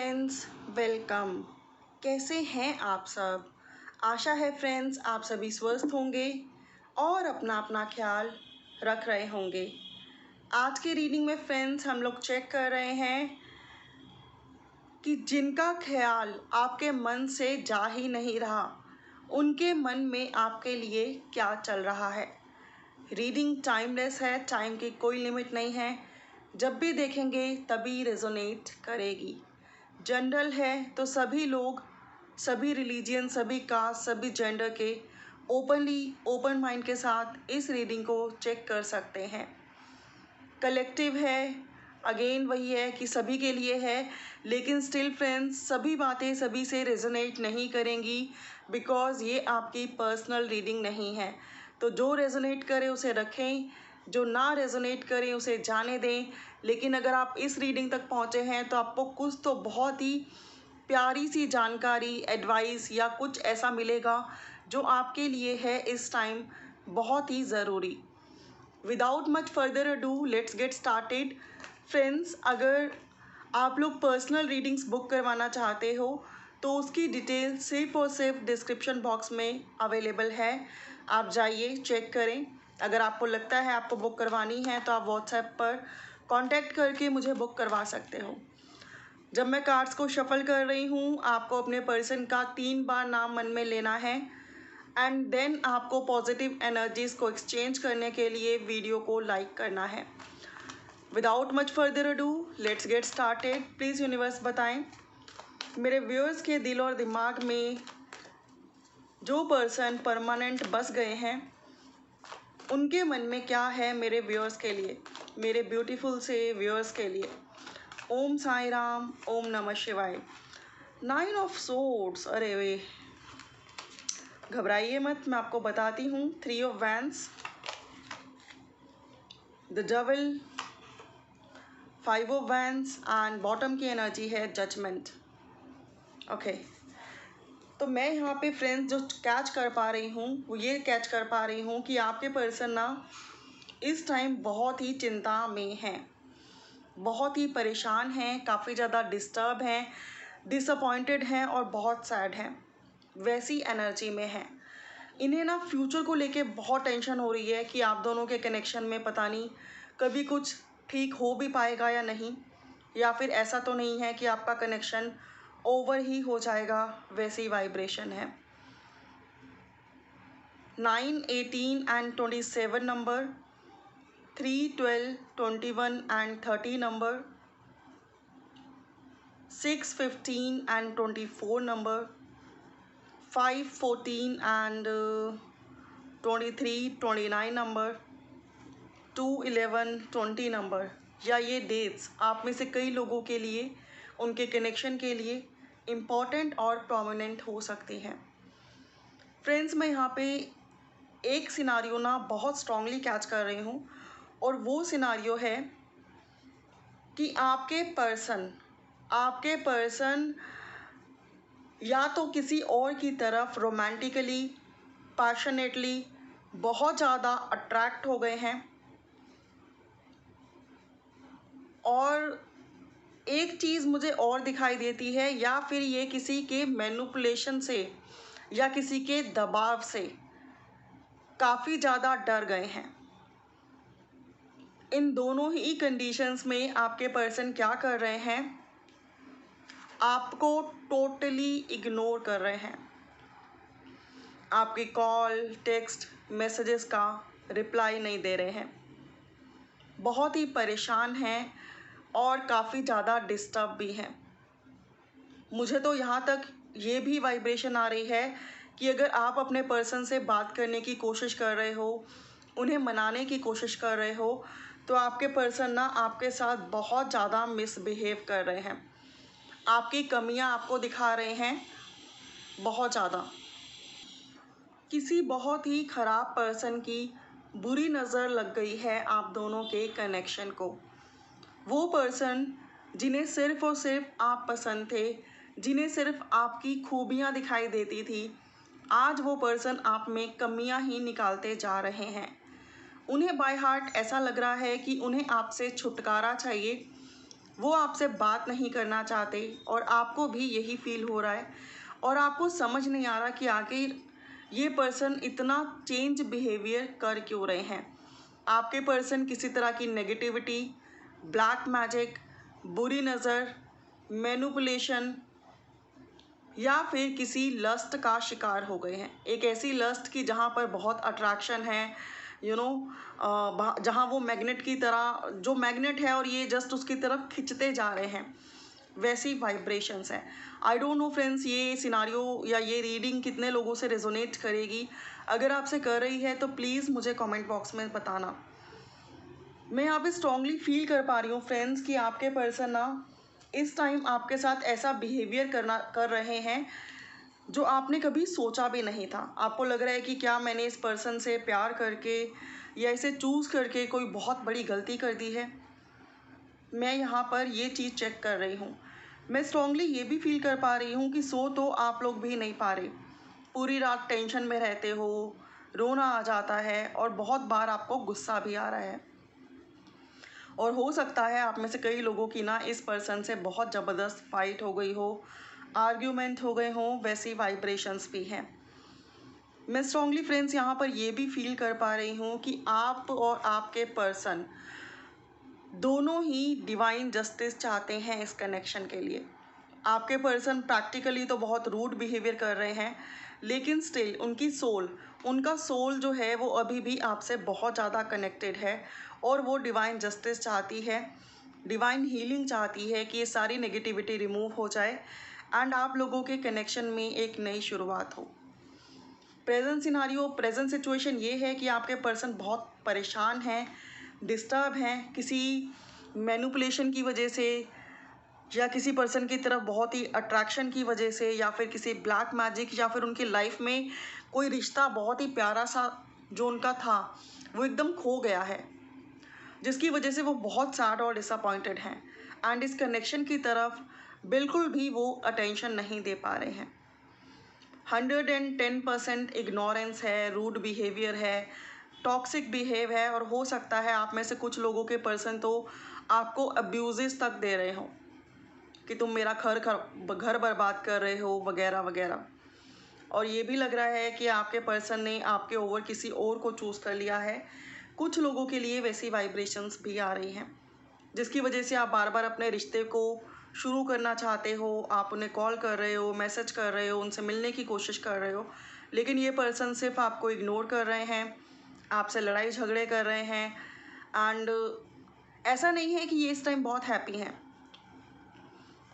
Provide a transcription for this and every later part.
Friends, welcome. कैसे हैं आप सब? आशा है फ्रेंड्स आप सभी स्वस्थ होंगे और अपना अपना ख्याल रख रहे होंगे। आज की रीडिंग में फ्रेंड्स हम लोग चेक कर रहे हैं कि जिनका ख्याल आपके मन से जा ही नहीं रहा, उनके मन में आपके लिए क्या चल रहा है। रीडिंग टाइमलेस है, टाइम की कोई लिमिट नहीं है। जब भी देखेंगे तभी रेजोनेट करेगी। जनरल है तो सभी लोग, सभी रिलीजियन, सभी कास्ट, सभी जेंडर के ओपन माइंड के साथ इस रीडिंग को चेक कर सकते हैं। कलेक्टिव है, अगेन वही है कि सभी के लिए है, लेकिन स्टिल फ्रेंड्स सभी बातें सभी से रेजोनेट नहीं करेंगी, बिकॉज ये आपकी पर्सनल रीडिंग नहीं है। तो जो रेजोनेट करे उसे रखें, जो ना रेजोनेट करे उसे जाने दें। लेकिन अगर आप इस रीडिंग तक पहुँचे हैं तो आपको कुछ तो बहुत ही प्यारी सी जानकारी, एडवाइस या कुछ ऐसा मिलेगा जो आपके लिए है इस टाइम बहुत ही ज़रूरी। Without much further ado let's get started. Friends, अगर आप लोग पर्सनल रीडिंग्स बुक करवाना चाहते हो तो उसकी डिटेल सिर्फ और सिर्फ डिस्क्रिप्शन बॉक्स में अवेलेबल है। आप जाइए, चेक करें। अगर आपको लगता है आपको बुक करवानी है तो आप व्हाट्सएप पर कांटेक्ट करके मुझे बुक करवा सकते हो। जब मैं कार्ड्स को शफल कर रही हूँ, आपको अपने पर्सन का 3 बार नाम मन में लेना है एंड देन आपको पॉजिटिव एनर्जीज को एक्सचेंज करने के लिए वीडियो को लाइक करना है। Without much further ado let's get started. Please universe बताएं मेरे व्यूअर्स के दिल और दिमाग में जो पर्सन परमानेंट बस गए हैं उनके मन में क्या है मेरे व्यूअर्स के लिए, मेरे ब्यूटीफुल से व्यूअर्स के लिए। ओम साई राम, ओम नमः शिवाय। 9 ऑफ सोर्ड्स, अरे वे घबराइए मत, मैं आपको बताती हूँ। 3 of wands, the devil, 5 of wands and bottom की एनर्जी है जजमेंट। ओके, तो मैं यहाँ पे फ्रेंड्स जो कैच कर पा रही हूँ वो ये कैच कर पा रही हूँ कि आपके पर्सन ना इस टाइम बहुत ही चिंता में हैं, बहुत ही परेशान हैं, काफ़ी ज़्यादा डिस्टर्ब हैं, डिसअपॉइंटेड हैं और बहुत सैड हैं, वैसी एनर्जी में हैं। इन्हें ना फ्यूचर को लेके बहुत टेंशन हो रही है कि आप दोनों के कनेक्शन में पता नहीं कभी कुछ ठीक हो भी पाएगा या नहीं, या फिर ऐसा तो नहीं है कि आपका कनेक्शन ओवर ही हो जाएगा, वैसी वाइब्रेशन है। 9, 18 and 27 number, 3, 12, 21 and 30 number, 6, 15 and 24 number, 5, 14 and 23, 29 number, 2, 11, 20 number. या ये डेट्स आप में से कई लोगों के लिए, उनके कनेक्शन के लिए इम्पॉर्टेंट और प्रोमिनेंट हो सकती हैं। फ्रेंड्स, मैं यहाँ पे एक सिनारियो ना बहुत स्ट्रांगली कैच कर रही हूँ और वो सिनारियो है कि आपके पर्सन या तो किसी और की तरफ रोमांटिकली, पैशनेटली बहुत ज़्यादा अट्रैक्ट हो गए हैं, और एक चीज़ मुझे और दिखाई देती है, या फिर ये किसी के मैनिपुलेशन से या किसी के दबाव से काफ़ी ज़्यादा डर गए हैं। इन दोनों ही कंडीशंस में आपके पर्सन क्या कर रहे हैं, आपको टोटली इग्नोर कर रहे हैं। आपकी कॉल, टेक्स्ट, मैसेजेस का रिप्लाई नहीं दे रहे हैं, बहुत ही परेशान हैं और काफ़ी ज़्यादा डिस्टर्ब भी हैं। मुझे तो यहाँ तक ये भी वाइब्रेशन आ रही है कि अगर आप अपने पर्सन से बात करने की कोशिश कर रहे हो, उन्हें मनाने की कोशिश कर रहे हो, तो आपके पर्सन ना आपके साथ बहुत ज़्यादा मिसबिहेव कर रहे हैं, आपकी कमियां आपको दिखा रहे हैं बहुत ज़्यादा। किसी बहुत ही ख़राब पर्सन की बुरी नज़र लग गई है आप दोनों के कनेक्शन को। वो पर्सन जिन्हें सिर्फ़ और सिर्फ आप पसंद थे, जिन्हें सिर्फ आपकी खूबियाँ दिखाई देती थी, आज वो पर्सन आप में कमियां ही निकालते जा रहे हैं। उन्हें बाय हार्ट ऐसा लग रहा है कि उन्हें आपसे छुटकारा चाहिए, वो आपसे बात नहीं करना चाहते और आपको भी यही फील हो रहा है और आपको समझ नहीं आ रहा कि आखिर ये पर्सन इतना चेंज बिहेवियर कर क्यों रहे हैं। आपके पर्सन किसी तरह की नेगेटिविटी, ब्लैक मैजिक, बुरी नज़र, मैनिपुलेशन या फिर किसी लस्ट का शिकार हो गए हैं। एक ऐसी लस्ट की जहाँ पर बहुत अट्रैक्शन है, जहाँ वो मैग्नेट की तरह, जो मैग्नेट है और ये जस्ट उसकी तरफ खिंचते जा रहे हैं, वैसी वाइब्रेशंस हैं। आई डोंट नो फ्रेंड्स, ये सिनारियो या ये रीडिंग कितने लोगों से रेजोनेट करेगी। अगर आपसे कर रही है तो प्लीज़ मुझे कमेंट बॉक्स में बताना। मैं यहाँ पे स्ट्रांगली फील कर पा रही हूँ फ्रेंड्स कि आपके पर्सन ना इस टाइम आपके साथ ऐसा बिहेवियर कर रहे हैं जो आपने कभी सोचा भी नहीं था। आपको लग रहा है कि क्या मैंने इस पर्सन से प्यार करके या इसे चूज़ करके कोई बहुत बड़ी गलती कर दी है। मैं यहाँ पर ये चीज़ चेक कर रही हूँ। मैं स्ट्रांगली ये भी फील कर पा रही हूँ कि सो तो आप लोग भी नहीं पा रहे, पूरी रात टेंशन में रहते हो, रोना आ जाता है और बहुत बार आपको गुस्सा भी आ रहा है। और हो सकता है आप में से कई लोगों की ना इस पर्सन से बहुत ज़बरदस्त फाइट हो गई हो, आर्ग्यूमेंट हो गए हों, वैसी वाइब्रेशंस भी हैं। मैं स्ट्रांगली फ्रेंड्स यहाँ पर ये भी फील कर पा रही हूँ कि आप और आपके पर्सन दोनों ही डिवाइन जस्टिस चाहते हैं इस कनेक्शन के लिए। आपके पर्सन प्रैक्टिकली तो बहुत रूड बिहेवियर कर रहे हैं, लेकिन स्टिल उनका सोल जो है वो अभी भी आपसे बहुत ज़्यादा कनेक्टेड है और वो डिवाइन जस्टिस चाहती है, डिवाइन हीलिंग चाहती है कि ये सारी नेगेटिविटी रिमूव हो जाए एंड आप लोगों के कनेक्शन में एक नई शुरुआत हो। प्रेजेंट सिचुएशन ये है कि आपके पर्सन बहुत परेशान हैं, डिस्टर्ब हैं, किसी मैनिपुलेशन की वजह से या किसी पर्सन की तरफ बहुत ही अट्रैक्शन की वजह से या फिर किसी ब्लैक मैजिक या फिर उनकी लाइफ में कोई रिश्ता बहुत ही प्यारा सा जो उनका था वो एकदम खो गया है, जिसकी वजह से वो बहुत सैड और डिसअपॉइंटेड हैं एंड इस कनेक्शन की तरफ बिल्कुल भी वो अटेंशन नहीं दे पा रहे हैं। 110% इग्नोरेंस है, रूड बिहेवियर है, टॉक्सिक बिहेव है और हो सकता है आप में से कुछ लोगों के पर्सन तो आपको अब्यूजेस तक दे रहे हों कि तुम मेरा घर बर्बाद कर रहे हो वगैरह वगैरह। और ये भी लग रहा है कि आपके पर्सन ने आपके ओवर किसी और को चूज़ कर लिया है। कुछ लोगों के लिए वैसी वाइब्रेशंस भी आ रही हैं, जिसकी वजह से आप बार बार अपने रिश्ते को शुरू करना चाहते हो, आप उन्हें कॉल कर रहे हो, मैसेज कर रहे हो, उनसे मिलने की कोशिश कर रहे हो, लेकिन ये पर्सन सिर्फ आपको इग्नोर कर रहे हैं, आपसे लड़ाई झगड़े कर रहे हैं एंड ऐसा नहीं है कि ये इस टाइम बहुत हैप्पी हैं।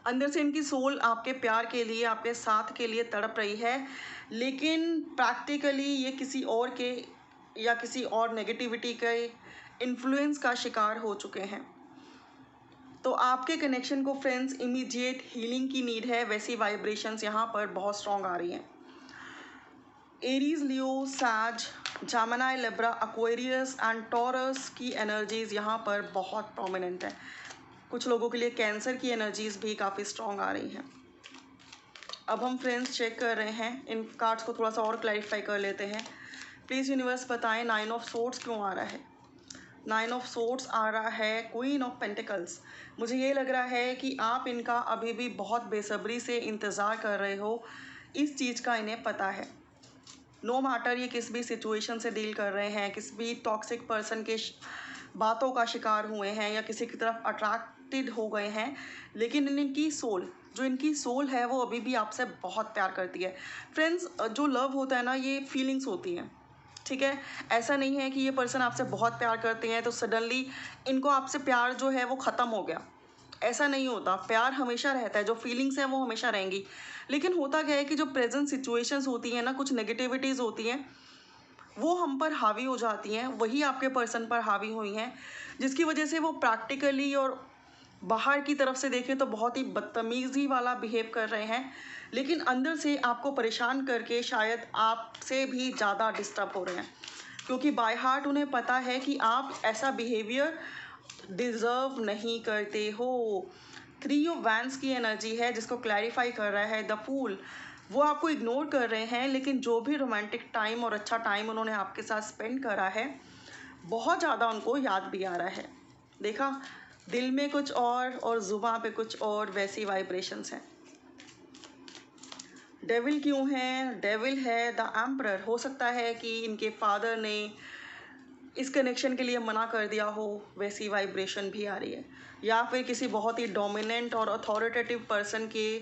अंदर से इनकी सोल आपके प्यार के लिए, आपके साथ के लिए तड़प रही है, लेकिन प्रैक्टिकली ये किसी और के या किसी और नेगेटिविटी के इन्फ्लुएंस का शिकार हो चुके हैं। तो आपके कनेक्शन को फ्रेंड्स इमीडिएट हीलिंग की नीड है, वैसी वाइब्रेशंस यहाँ पर बहुत स्ट्रॉन्ग आ रही हैं। Aries, Leo, Sag, Gemini, Libra, Aquarius and Taurus की एनर्जीज यहाँ पर बहुत प्रोमिनेंट है। कुछ लोगों के लिए कैंसर की एनर्जीज भी काफ़ी स्ट्रॉन्ग आ रही हैं। अब हम फ्रेंड्स चेक कर रहे हैं, इन कार्ड्स को थोड़ा सा और क्लैरिफाई कर लेते हैं। प्लीज़ यूनिवर्स बताएं 9 ऑफ सोर्ड्स क्यों आ रहा है। 9 ऑफ सोर्ड्स आ रहा है, क्वीन ऑफ पेंटिकल्स। मुझे ये लग रहा है कि आप इनका अभी भी बहुत बेसब्री से इंतज़ार कर रहे हो, इस चीज़ का इन्हें पता है। नो मैटर ये किस भी सिचुएशन से डील कर रहे हैं, किस भी टॉक्सिक पर्सन के बातों का शिकार हुए हैं या किसी की तरफ अट्रैक्टेड हो गए हैं, लेकिन इनकी सोल है वो अभी भी आपसे बहुत प्यार करती है। फ्रेंड्स, जो लव होता है ना, ये फीलिंग्स होती हैं, ठीक है। ऐसा नहीं है कि ये पर्सन आपसे बहुत प्यार करते हैं तो सडनली इनको आपसे प्यार जो है वो ख़त्म हो गया, ऐसा नहीं होता। प्यार हमेशा रहता है, जो फीलिंग्स हैं वो हमेशा रहेंगी। लेकिन होता क्या है कि जो प्रेजेंट सिचुएशंस होती हैं ना, कुछ नेगेटिविटीज़ होती हैं, वो हम पर हावी हो जाती हैं, वही आपके पर्सन पर हावी हुई हैं, जिसकी वजह से वो प्रैक्टिकली और बाहर की तरफ से देखें तो बहुत ही बदतमीज़ी वाला बिहेव कर रहे हैं, लेकिन अंदर से आपको परेशान करके शायद आपसे भी ज़्यादा डिस्टर्ब हो रहे हैं, क्योंकि बाय हार्ट उन्हें पता है कि आप ऐसा बिहेवियर डिज़र्व नहीं करते हो। 3 ऑफ वैंड्स की एनर्जी है जिसको क्लैरिफाई कर रहा है द फूल। वो आपको इग्नोर कर रहे हैं, लेकिन जो भी रोमांटिक टाइम और अच्छा टाइम उन्होंने आपके साथ स्पेंड करा है, बहुत ज़्यादा उनको याद भी आ रहा है। देखा, दिल में कुछ और जुबान पे कुछ और, वैसी वाइब्रेशंस हैं। डेविल क्यों है? डेविल है द एम्परर। हो सकता है कि इनके फादर ने इस कनेक्शन के लिए मना कर दिया हो, वैसी वाइब्रेशन भी आ रही है। या फिर किसी बहुत ही डोमिनेंट और अथॉरिटेटिव पर्सन के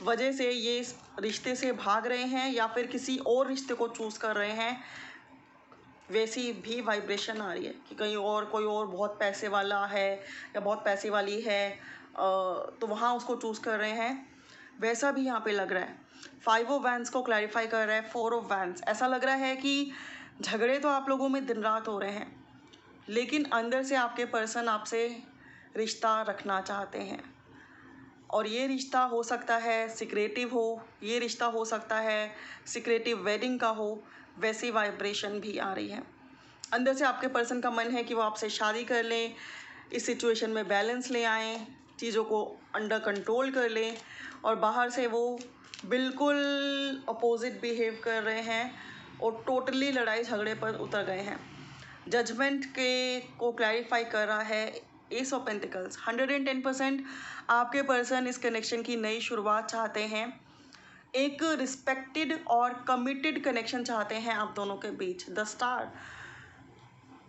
वजह से ये इस रिश्ते से भाग रहे हैं या फिर किसी और रिश्ते को चूज़ कर रहे हैं, वैसी भी वाइब्रेशन आ रही है कि कहीं और कोई और बहुत पैसे वाला है या बहुत पैसे वाली है, तो वहाँ उसको चूज़ कर रहे हैं, वैसा भी यहाँ पे लग रहा है। 5 ऑफ वैंस को क्लैरिफाई कर रहा है 4 ऑफ वैंस। ऐसा लग रहा है कि झगड़े तो आप लोगों में दिन रात हो रहे हैं, लेकिन अंदर से आपके पर्सन आपसे रिश्ता रखना चाहते हैं, और ये रिश्ता हो सकता है सिक्रेटिव हो, ये रिश्ता हो सकता है सिक्रेटिव वेडिंग का हो, वैसी वाइब्रेशन भी आ रही है। अंदर से आपके पर्सन का मन है कि वो आपसे शादी कर लें, इस सिचुएशन में बैलेंस ले आएँ, चीज़ों को अंडर कंट्रोल कर लें, और बाहर से वो बिल्कुल अपोजिट बिहेव कर रहे हैं और टोटली लड़ाई झगड़े पर उतर गए हैं। जजमेंट के को क्लैरिफाई कर रहा है एस ऑफ पेंटिकल्स। 110% आपके पर्सन इस कनेक्शन की नई शुरुआत चाहते हैं, एक रिस्पेक्टेड और कमिटेड कनेक्शन चाहते हैं आप दोनों के बीच। द स्टार,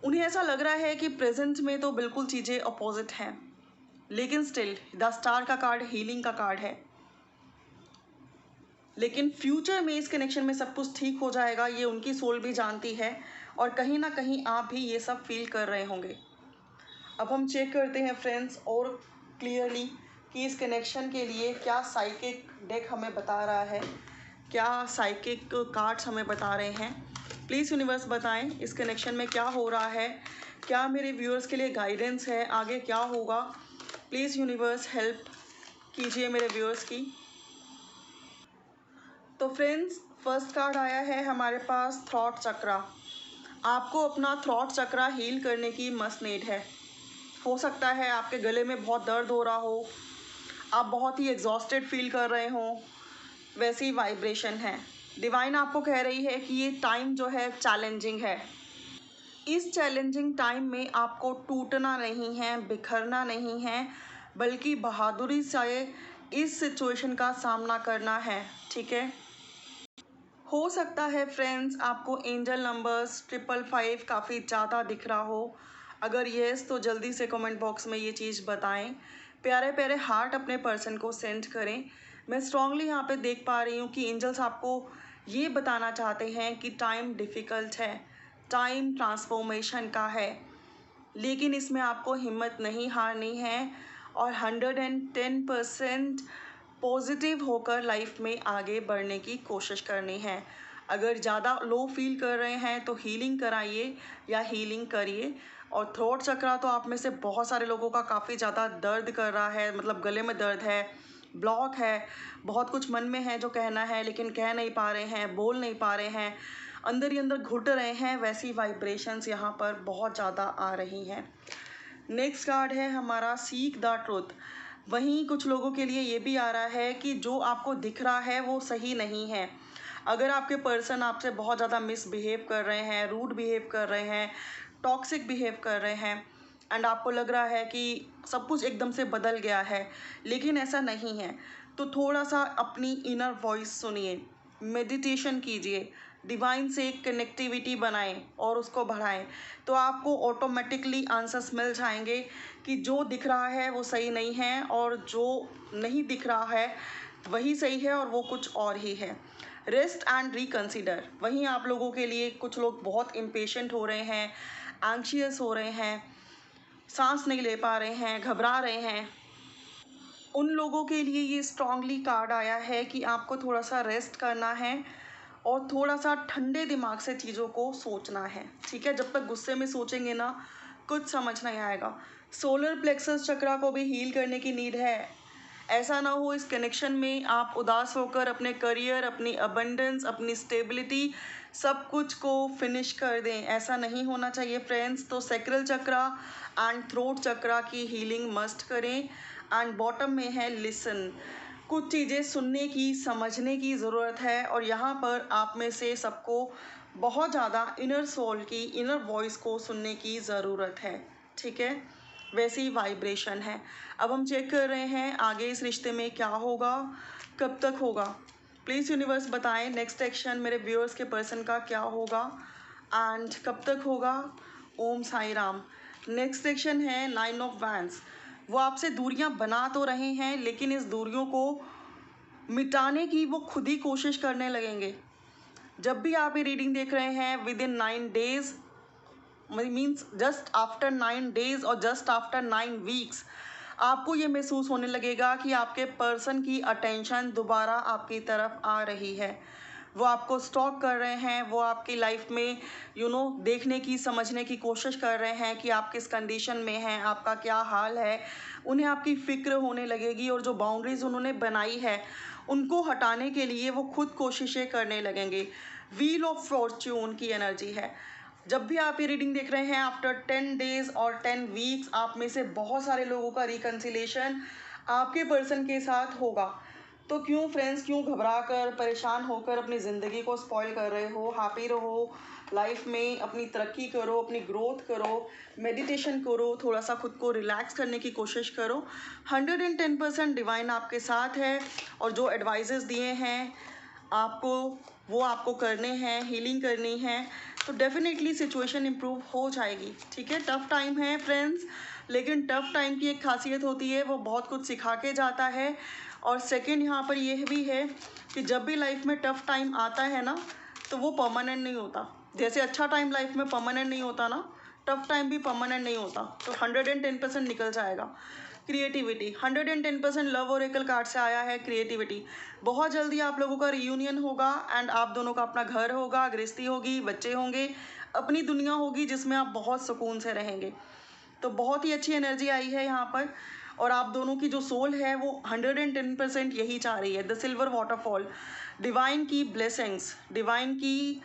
उन्हें ऐसा लग रहा है कि प्रेजेंट में तो बिल्कुल चीज़ें अपोजिट हैं, लेकिन स्टिल द स्टार का कार्ड हीलिंग का कार्ड है, लेकिन फ्यूचर में इस कनेक्शन में सब कुछ ठीक हो जाएगा, ये उनकी सोल भी जानती है, और कहीं ना कहीं आप भी ये सब फील कर रहे होंगे। अब हम चेक करते हैं फ्रेंड्स और क्लियरली कि इस कनेक्शन के लिए क्या साइकिक डेक हमें बता रहा है, क्या साइकिक कार्ड्स हमें बता रहे हैं। प्लीज़ यूनिवर्स बताएं इस कनेक्शन में क्या हो रहा है, क्या मेरे व्यूअर्स के लिए गाइडेंस है, आगे क्या होगा। प्लीज़ यूनिवर्स हेल्प कीजिए मेरे व्यूअर्स की। तो फ्रेंड्स, फर्स्ट कार्ड आया है हमारे पास थॉट चक्रा। आपको अपना थॉट चक्रा हील करने की मस्ट नीड है। हो सकता है आपके गले में बहुत दर्द हो रहा हो, आप बहुत ही एग्जॉस्टेड फील कर रहे हो, वैसी वाइब्रेशन है। डिवाइन आपको कह रही है कि ये टाइम जो है चैलेंजिंग है। इस चैलेंजिंग टाइम में आपको टूटना नहीं है, बिखरना नहीं है, बल्कि बहादुरी से इस सिचुएशन का सामना करना है। ठीक है। हो सकता है फ्रेंड्स आपको एंजल नंबर्स 555 काफ़ी ज़्यादा दिख रहा हो। अगर येस तो जल्दी से कमेंट बॉक्स में ये चीज़ बताएं। प्यारे प्यारे हार्ट अपने पर्सन को सेंड करें। मैं स्ट्रांगली यहाँ पे देख पा रही हूँ कि एंजल्स आपको ये बताना चाहते हैं कि टाइम डिफ़िकल्ट है, टाइम ट्रांसफॉर्मेशन का है, लेकिन इसमें आपको हिम्मत नहीं हारनी है और 110% पॉजिटिव होकर लाइफ में आगे बढ़ने की कोशिश करनी है। अगर ज़्यादा लो फील कर रहे हैं तो हीलिंग कराइए या हीलिंग करिए। और थ्रोट चक्रा तो आप में से बहुत सारे लोगों का काफ़ी ज़्यादा दर्द कर रहा है, मतलब गले में दर्द है, ब्लॉक है, बहुत कुछ मन में है जो कहना है लेकिन कह नहीं पा रहे हैं, बोल नहीं पा रहे हैं, अंदर ही अंदर घुट रहे हैं, वैसी वाइब्रेशंस यहाँ पर बहुत ज़्यादा आ रही हैं। नेक्स्ट कार्ड है हमारा सीक द ट्रुथ। वहीं कुछ लोगों के लिए ये भी आ रहा है कि जो आपको दिख रहा है वो सही नहीं है। अगर आपके पर्सन आपसे बहुत ज़्यादा मिसबिहेव कर रहे हैं, रूड बिहेव कर रहे हैं, टॉक्सिक बिहेव कर रहे हैं, एंड आपको लग रहा है कि सब कुछ एकदम से बदल गया है, लेकिन ऐसा नहीं है, तो थोड़ा सा अपनी इनर वॉइस सुनिए, मेडिटेशन कीजिए, डिवाइन से कनेक्टिविटी बनाएं और उसको बढ़ाएं, तो आपको ऑटोमेटिकली आंसर्स मिल जाएंगे कि जो दिख रहा है वो सही नहीं है और जो नहीं दिख रहा है वही सही है और वो कुछ और ही है। Rest and reconsider. वहीं आप लोगों के लिए कुछ लोग बहुत इम्पेशेंट हो रहे हैं, एंग्शियस हो रहे हैं, सांस नहीं ले पा रहे हैं, घबरा रहे हैं। उन लोगों के लिए ये स्ट्रांगली कार्ड आया है कि आपको थोड़ा सा रेस्ट करना है और थोड़ा सा ठंडे दिमाग से चीज़ों को सोचना है। ठीक है, जब तक गुस्से में सोचेंगे ना कुछ समझ नहीं आएगा। सोलर प्लेक्सस चक्रा को भी हील करने की नीड है। ऐसा ना हो इस कनेक्शन में आप उदास होकर अपने करियर, अपनी अबंडेंस, अपनी स्टेबिलिटी सब कुछ को फिनिश कर दें, ऐसा नहीं होना चाहिए फ्रेंड्स। तो सैक्रल चक्रा एंड थ्रोट चक्रा की हीलिंग मस्ट करें। एंड बॉटम में है लिसन। कुछ चीज़ें सुनने की, समझने की ज़रूरत है, और यहाँ पर आप में से सबको बहुत ज़्यादा इनर सोल की, इनर वॉइस को सुनने की ज़रूरत है। ठीक है, वैसी ही वाइब्रेशन है। अब हम चेक कर रहे हैं आगे इस रिश्ते में क्या होगा, कब तक होगा। प्लीज़ यूनिवर्स बताएं नेक्स्ट एक्शन मेरे व्यूअर्स के पर्सन का क्या होगा एंड कब तक होगा। ओम साई राम। नेक्स्ट सेक्शन है 9 ऑफ वैंड्स। वो आपसे दूरियां बना तो रहे हैं लेकिन इस दूरियों को मिटाने की वो खुद ही कोशिश करने लगेंगे। जब भी आप ये रीडिंग देख रहे हैं with in 9 days means just after 9 days और जस्ट आफ्टर 9 वीक्स आपको ये महसूस होने लगेगा कि आपके पर्सन की अटेंशन दोबारा आपकी तरफ आ रही है। वो आपको स्टॉक कर रहे हैं, वो आपकी लाइफ में देखने की समझने की कोशिश कर रहे हैं कि आप किस कंडीशन में हैं, आपका क्या हाल है। उन्हें आपकी फ़िक्र होने लगेगी और जो बाउंड्रीज उन्होंने बनाई है उनको हटाने के लिए वो खुद कोशिशें करने लगेंगे। व्हील ऑफ फॉर्च्यून की एनर्जी है। जब भी आप ये रीडिंग देख रहे हैं आफ्टर 10 डेज और 10 वीक्स आप में से बहुत सारे लोगों का रिकन्सिलेशन आपके पर्सन के साथ होगा। तो क्यों फ्रेंड्स, क्यों घबरा कर परेशान होकर अपनी ज़िंदगी को स्पॉइल कर रहे हो। हैप्पी रहो लाइफ में, अपनी तरक्की करो, अपनी ग्रोथ करो, मेडिटेशन करो, थोड़ा सा खुद को रिलैक्स करने की कोशिश करो। 110% डिवाइन आपके साथ है और जो एडवाइजेस दिए हैं आपको वो आपको करने हैं, हीलिंग करनी है, तो डेफिनेटली सिचुएशन इम्प्रूव हो जाएगी। ठीक है, टफ़ टाइम है फ्रेंड्स, लेकिन टफ़ टाइम की एक खासियत होती है वो बहुत कुछ सिखा के जाता है। और सेकंड यहाँ पर यह भी है कि जब भी लाइफ में टफ़ टाइम आता है ना तो वो परमानेंट नहीं होता। जैसे अच्छा टाइम लाइफ में परमानेंट नहीं होता ना, टफ़ टाइम भी परमानेंट नहीं होता। तो 110% निकल जाएगा। क्रिएटिविटी 110% लव ओरेकल कार्ड से आया है। क्रिएटिविटी बहुत जल्दी आप लोगों का रियूनियन होगा एंड आप दोनों का अपना घर होगा, गृहस्थी होगी, बच्चे होंगे, अपनी दुनिया होगी जिसमें आप बहुत सुकून से रहेंगे। तो बहुत ही अच्छी एनर्जी आई है यहाँ पर। और आप दोनों की जो सोल है वो 110% यही चाह रही है। द सिल्वर वाटरफॉल, डिवाइन की ब्लेसिंग्स, डिवाइन की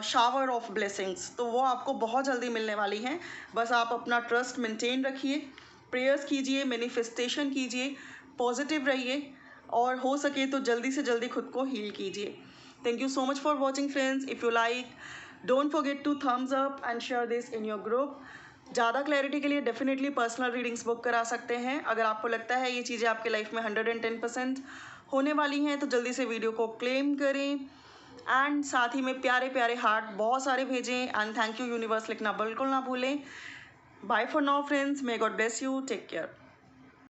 शावर ऑफ ब्लेसिंग्स, तो वो आपको बहुत जल्दी मिलने वाली हैं। बस आप अपना ट्रस्ट मेंटेन रखिए, प्रेयर्स कीजिए, मैनिफेस्टेशन कीजिए, पॉजिटिव रहिए और हो सके तो जल्दी से जल्दी खुद को हील कीजिए। Thank you so much for watching friends. If you like don't forget to thumbs up and share this in your group. ज़्यादा क्लैरिटी के लिए डेफिनेटली पर्सनल रीडिंग्स बुक करा सकते हैं। अगर आपको लगता है ये चीज़ें आपके लाइफ में 110% होने वाली हैं तो जल्दी से वीडियो को क्लेम करें एंड साथ ही में प्यारे प्यारे हार्ट बहुत सारे भेजें एंड थैंक यू यूनिवर्स लिखना बिल्कुल ना भूलें। Bye for now friends, may God bless you, take care.